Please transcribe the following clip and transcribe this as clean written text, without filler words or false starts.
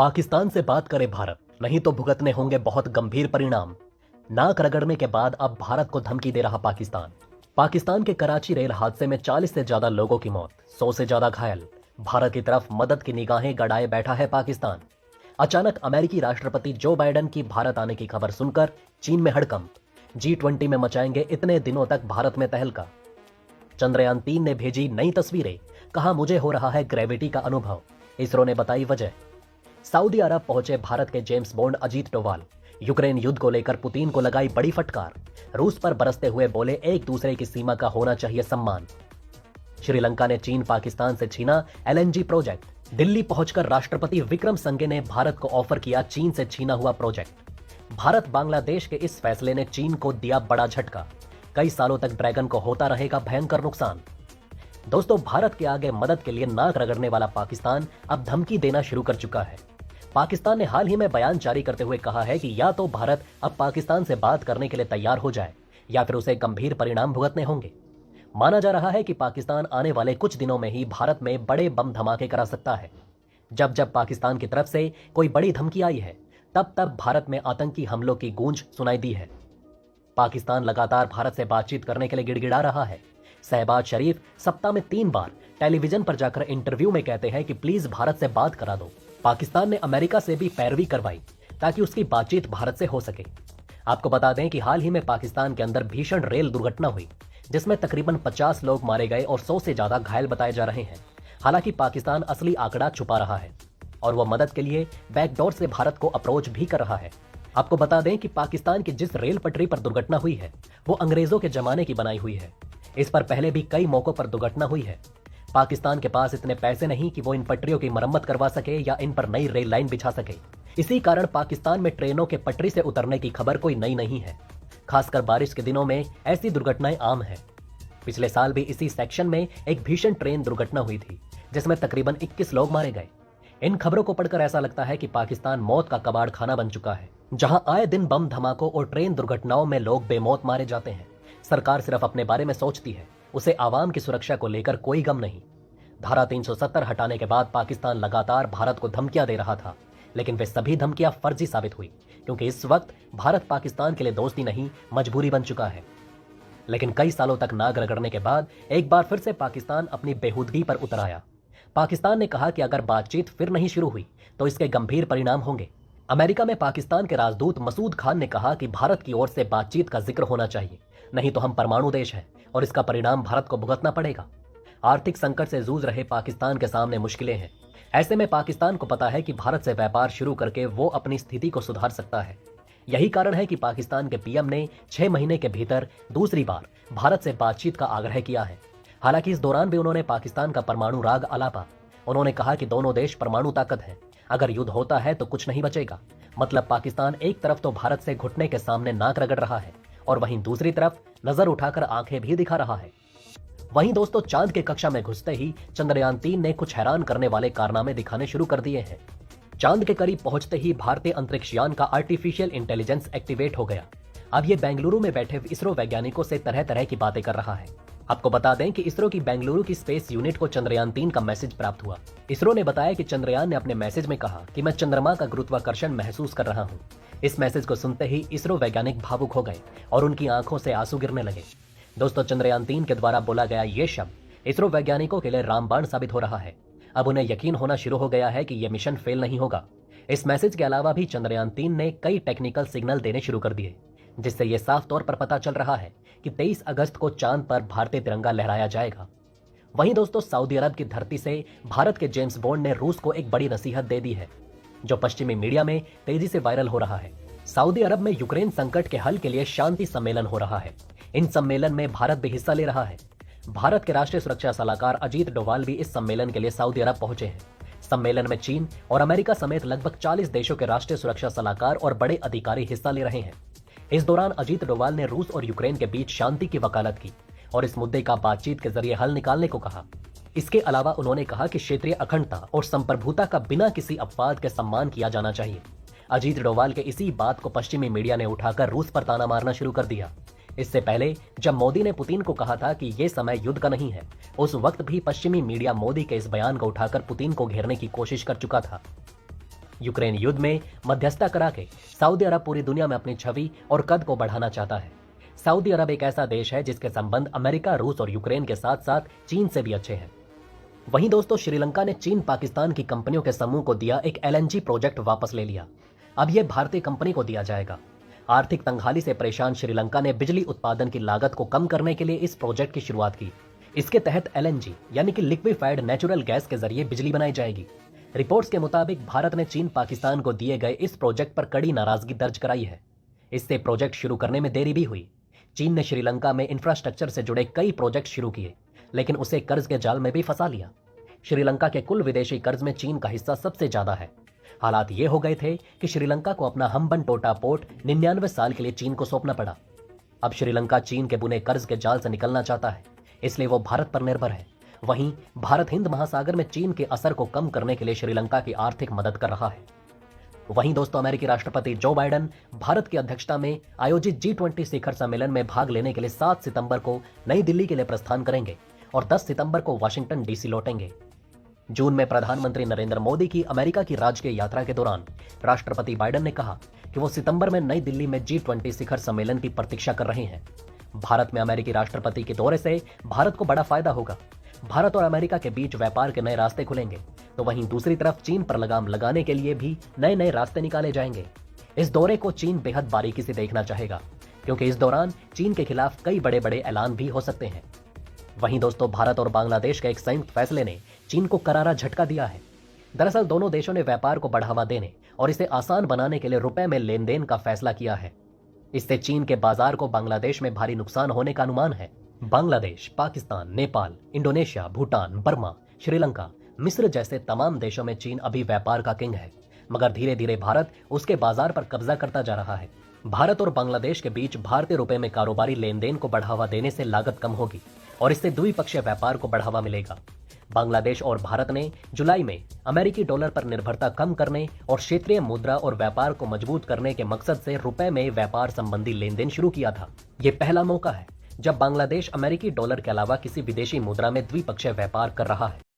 पाकिस्तान से बात करे भारत, नहीं तो भुगतने होंगे बहुत गंभीर परिणाम। नाक रगड़ने के बाद अब भारत को धमकी दे रहा पाकिस्तान। पाकिस्तान के कराची रेल हादसे में 40 से ज्यादा लोगों की मौत, 100 से ज्यादा घायल। भारत की तरफ मदद की निगाहें गड़ाए बैठा है पाकिस्तान। अचानक अमेरिकी राष्ट्रपति जो बाइडेन की भारत आने की खबर सुनकर चीन में हड़कंप। G20 में मचाएंगे इतने दिनों तक भारत में तहलका। चंद्रयान 3 ने भेजी नई तस्वीरें, कहा मुझे हो रहा है ग्रेविटी का अनुभव। इसरो ने बताई वजह। सऊदी अरब पहुंचे भारत के James bond Ajit Doval. Ukraine युद्ध को लेकर पुतिन को लगाई बड़ी फटकार। रूस पर बरसते हुए बोले एक दूसरे की सीमा का होना चाहिए सम्मान। श्रीलंका ने चीन पाकिस्तान से छीना LNG प्रोजेक्ट। दिल्ली पहुंचकर राष्ट्रपति विक्रमसिंघे ने भारत को ऑफर किया चीन से छीना हुआ प्रोजेक्ट। भारत बांग्लादेश के इस फैसले ने चीन को दिया बड़ा झटका। कई सालों तक ड्रैगन को होता रहेगा भयंकर नुकसान। दोस्तों, भारत के आगे मदद के लिए नाक रगड़ने वाला पाकिस्तान अब धमकी देना शुरू कर चुका है। पाकिस्तान ने हाल ही में बयान जारी करते हुए कहा है कि या तो भारत अब पाकिस्तान से बात करने के लिए तैयार हो जाए या फिर उसे गंभीर परिणाम भुगतने होंगे। माना जा रहा है कि पाकिस्तान आने वाले कुछ दिनों में ही भारत में बड़े बम धमाके करा सकता है। जब जब पाकिस्तान की तरफ से कोई बड़ी धमकी आई है, तब तब भारत में आतंकी हमलों की गूंज सुनाई दी है। पाकिस्तान लगातार भारत से बातचीत करने के लिए गिड़गिड़ा रहा है। शहबाज शरीफ सप्ताह में 3 बार टेलीविजन पर जाकर इंटरव्यू में कहते हैं कि प्लीज भारत से बात करा दो। पाकिस्तान ने अमेरिका से भी पैरवी करवाई ताकि उसकी बातचीत भारत से हो सके। आपको बता दें कि हाल ही में पाकिस्तान के अंदर भीषण रेल दुर्घटना हुई, जिसमें तकरीबन 50 लोग मारे गए और 100 से ज्यादा घायल बताए जा रहे हैं। हालांकि पाकिस्तान असली आंकड़ा छुपा रहा है और वह मदद के लिए बैकडोर से भारत को अप्रोच भी कर रहा है। आपको बता दें कि पाकिस्तान की जिस रेल पटरी पर दुर्घटना हुई है वो अंग्रेजों के जमाने की बनाई हुई है। इस पर पहले भी कई मौकों पर दुर्घटना हुई है। पाकिस्तान के पास इतने पैसे नहीं कि वो इन पटरियों की मरम्मत करवा सके या इन पर नई रेल लाइन बिछा सके। इसी कारण पाकिस्तान में ट्रेनों के पटरी से उतरने की खबर कोई नई नहीं है। खासकर बारिश के दिनों में ऐसी दुर्घटनाएं आम है। पिछले साल भी इसी सेक्शन में एक भीषण ट्रेन दुर्घटना हुई थी, जिसमें तकरीबन 21 लोग मारे गए। इन खबरों को पढ़कर ऐसा लगता है कि पाकिस्तान मौत का कबाड़ खाना बन चुका है, जहां आए दिन बम धमाकों और ट्रेन दुर्घटनाओं में लोग बेमौत मारे जाते हैं। सरकार सिर्फ अपने बारे में सोचती है, उसे आवाम की सुरक्षा को लेकर कोई गम नहीं। धारा 370 हटाने के बाद पाकिस्तान लगातार भारत को धमकियां दे रहा था, लेकिन वे सभी धमकियां फर्जी साबित हुई, क्योंकि इस वक्त भारत पाकिस्तान के लिए दोस्ती नहीं मजबूरी बन चुका है। लेकिन कई सालों तक नाक रगड़ने के बाद एक बार फिर से पाकिस्तान अपनी बेहूदगी पर उतर आया। पाकिस्तान ने कहा कि अगर बातचीत फिर नहीं शुरू हुई तो इसके गंभीर परिणाम होंगे। अमेरिका में पाकिस्तान के राजदूत मसूद खान ने कहा कि भारत की ओर से बातचीत का जिक्र होना चाहिए, नहीं तो हम परमाणु देश हैं और इसका परिणाम भारत को भुगतना पड़ेगा। आर्थिक संकट से जूझ रहे पाकिस्तान के सामने मुश्किलें हैं। ऐसे में पाकिस्तान को पता है कि भारत से व्यापार शुरू करके वो अपनी स्थिति को सुधार सकता है। यही कारण है कि पाकिस्तान के पीएम ने 6 महीने के भीतर दूसरी बार भारत से बातचीत का आग्रह किया है। हालांकि इस दौरान भी उन्होंने पाकिस्तान का परमाणु राग अलापा। उन्होंने कहा कि दोनों देश परमाणु ताकत है, अगर युद्ध होता है तो कुछ नहीं बचेगा। मतलब पाकिस्तान एक तरफ तो भारत से घुटने के सामने नाक रगड़ रहा है और वहीं दूसरी तरफ नजर उठाकर आंखें भी दिखा रहा है। वहीं दोस्तों, चांद के कक्षा में घुसते ही चंद्रयान 3 ने कुछ हैरान करने वाले कारनामे दिखाने शुरू कर दिए हैं। चांद के करीब पहुंचते ही भारतीय अंतरिक्ष यान का आर्टिफिशियल इंटेलिजेंस एक्टिवेट हो गया। अब ये बेंगलुरु में बैठे इसरो वैज्ञानिकों से तरह तरह की बातें कर रहा है। आपको बता दें कि इसरो की बेंगलुरु की स्पेस यूनिट को चंद्रयान 3 का मैसेज प्राप्त हुआ। इसरो ने बताया कि चंद्रयान ने अपने मैसेज में कहा कि मैं चंद्रमा का गुरुत्वाकर्षण महसूस कर रहा हूँ। इस मैसेज को सुनते ही इसरो वैज्ञानिक भावुक हो गए और उनकी आंखों से आंसू गिरने लगे। दोस्तों, चंद्रयान 3 के द्वारा बोला गया ये शब्द इसरो वैज्ञानिकों के लिए रामबाण साबित हो रहा है। अब उन्हें यकीन होना शुरू हो गया है कि यह मिशन फेल नहीं होगा। इस मैसेज के अलावा भी चंद्रयान 3 ने कई टेक्निकल सिग्नल देने शुरू कर दिए, जिससे यह साफ तौर पर पता चल रहा है कि 23 अगस्त को चांद पर भारतीय तिरंगा लहराया जाएगा। वहीं दोस्तों, सऊदी अरब की धरती से भारत के जेम्स बॉन्ड ने रूस को एक बड़ी नसीहत दे दी है, जो पश्चिमी मीडिया में तेजी से वायरल हो रहा है। सऊदी अरब में यूक्रेन संकट के हल के लिए शांति सम्मेलन हो रहा है। इन सम्मेलन में भारत भी हिस्सा ले रहा है। भारत के राष्ट्रीय सुरक्षा सलाहकार अजीत डोभाल भी इस सम्मेलन के लिए सऊदी अरब पहुंचे हैं। सम्मेलन में चीन और अमेरिका समेत लगभग 40 देशों के राष्ट्रीय सुरक्षा सलाहकार और बड़े अधिकारी हिस्सा ले रहे हैं। इस दौरान अजीत डोभाल ने रूस और यूक्रेन के बीच शांति की वकालत की और इस मुद्दे का बातचीत के जरिए हल निकालने को कहा। इसके अलावा उन्होंने कहा कि क्षेत्रीय अखंडता और संप्रभुता का बिना किसी अपवाद के सम्मान किया जाना चाहिए। अजीत डोभाल के इसी बात को पश्चिमी मीडिया ने उठाकर रूस पर ताना मारना शुरू कर दिया। इससे पहले जब मोदी ने पुतिन को कहा था कि ये समय युद्ध का नहीं है, उस वक्त भी पश्चिमी मीडिया मोदी के इस बयान को उठाकर पुतिन को घेरने की कोशिश कर चुका था। यूक्रेन युद्ध में मध्यस्थता करा के सऊदी अरब पूरी दुनिया में अपनी छवि और कद को बढ़ाना चाहता है। सऊदी अरब एक ऐसा देश है जिसके संबंध अमेरिका, रूस और यूक्रेन के साथ साथ चीन से भी अच्छे हैं। वहीं दोस्तों, श्रीलंका ने चीन पाकिस्तान की कंपनियों के समूह को दिया एक एलएनजी प्रोजेक्ट वापस ले लिया। अब यह भारतीय कंपनी को दिया जाएगा। आर्थिक तंगहाली से परेशान श्रीलंका ने बिजली उत्पादन की लागत को कम करने के लिए इस प्रोजेक्ट की शुरुआत की। इसके तहत एलएनजी यानी कि लिक्विफाइड नेचुरल गैस के जरिए बिजली बनाई जाएगी। रिपोर्ट्स के मुताबिक भारत ने चीन पाकिस्तान को दिए गए इस प्रोजेक्ट पर कड़ी नाराजगी दर्ज कराई है। इससे प्रोजेक्ट शुरू करने में देरी भी हुई। चीन ने श्रीलंका में इंफ्रास्ट्रक्चर से जुड़े कई प्रोजेक्ट शुरू किए, लेकिन उसे कर्ज के जाल में भी फंसा लिया। श्रीलंका के कुल विदेशी कर्ज में चीन का हिस्सा सबसे ज्यादा है। हालात ये हो गए थे कि श्रीलंका को अपना हम्बनटोटा पोर्ट 99 साल के लिए चीन को सौंपना पड़ा। अब श्रीलंका चीन के बुने कर्ज के जाल से निकलना चाहता है, इसलिए वो भारत पर निर्भर है। वहीं भारत हिंद महासागर में चीन के असर को कम करने के लिए श्रीलंका की आर्थिक मदद कर रहा है। वहीं दोस्तों, अमेरिकी राष्ट्रपति जो बाइडेन भारत की अध्यक्षता में आयोजित G20 शिखर सम्मेलन में भाग लेने के लिए 7 सितंबर को नई दिल्ली के लिए प्रस्थान करेंगे और 10 सितंबर को वाशिंगटन डीसी लौटेंगे। जून में प्रधानमंत्री नरेंद्र मोदी की अमेरिका की राजकीय यात्रा के दौरान राष्ट्रपति बाइडेन ने कहा कि वो सितंबर में नई दिल्ली में G20 शिखर सम्मेलन की प्रतीक्षा कर रहे हैं। भारत में अमेरिकी राष्ट्रपति के दौरे से भारत को बड़ा फायदा होगा। भारत और अमेरिका के बीच व्यापार के नए रास्ते खुलेंगे, तो वहीं दूसरी तरफ चीन पर लगाम लगाने के लिए भी नए नए रास्ते निकाले जाएंगे। इस दौरे को चीन बेहद बारीकी से देखना चाहेगा, क्योंकि इस दौरान चीन के खिलाफ कई बड़े बड़े ऐलान भी हो सकते हैं। वहीं दोस्तों, भारत और बांग्लादेश के एक संयुक्त फैसले ने चीन को करारा झटका दिया है। दरअसल दोनों देशों ने व्यापार को बढ़ावा देने और इसे आसान बनाने के लिए रुपए में लेन देन का फैसला किया है। इससे चीन के बाजार को बांग्लादेश में भारी नुकसान होने का अनुमान है। बांग्लादेश, पाकिस्तान, नेपाल, इंडोनेशिया, भूटान, बर्मा, श्रीलंका, मिस्र जैसे तमाम देशों में चीन अभी व्यापार का किंग है, मगर धीरे धीरे भारत उसके बाजार पर कब्जा करता जा रहा है। भारत और बांग्लादेश के बीच भारतीय रुपए में कारोबारी लेन देन को बढ़ावा देने से लागत कम होगी और इससे द्विपक्षीय व्यापार को बढ़ावा मिलेगा। बांग्लादेश और भारत ने जुलाई में अमेरिकी डॉलर पर निर्भरता कम करने और क्षेत्रीय मुद्रा और व्यापार को मजबूत करने के मकसद से रुपए में व्यापार संबंधी लेन देन शुरू किया था। ये पहला मौका है जब बांग्लादेश अमेरिकी डॉलर के अलावा किसी विदेशी मुद्रा में द्विपक्षीय व्यापार कर रहा है।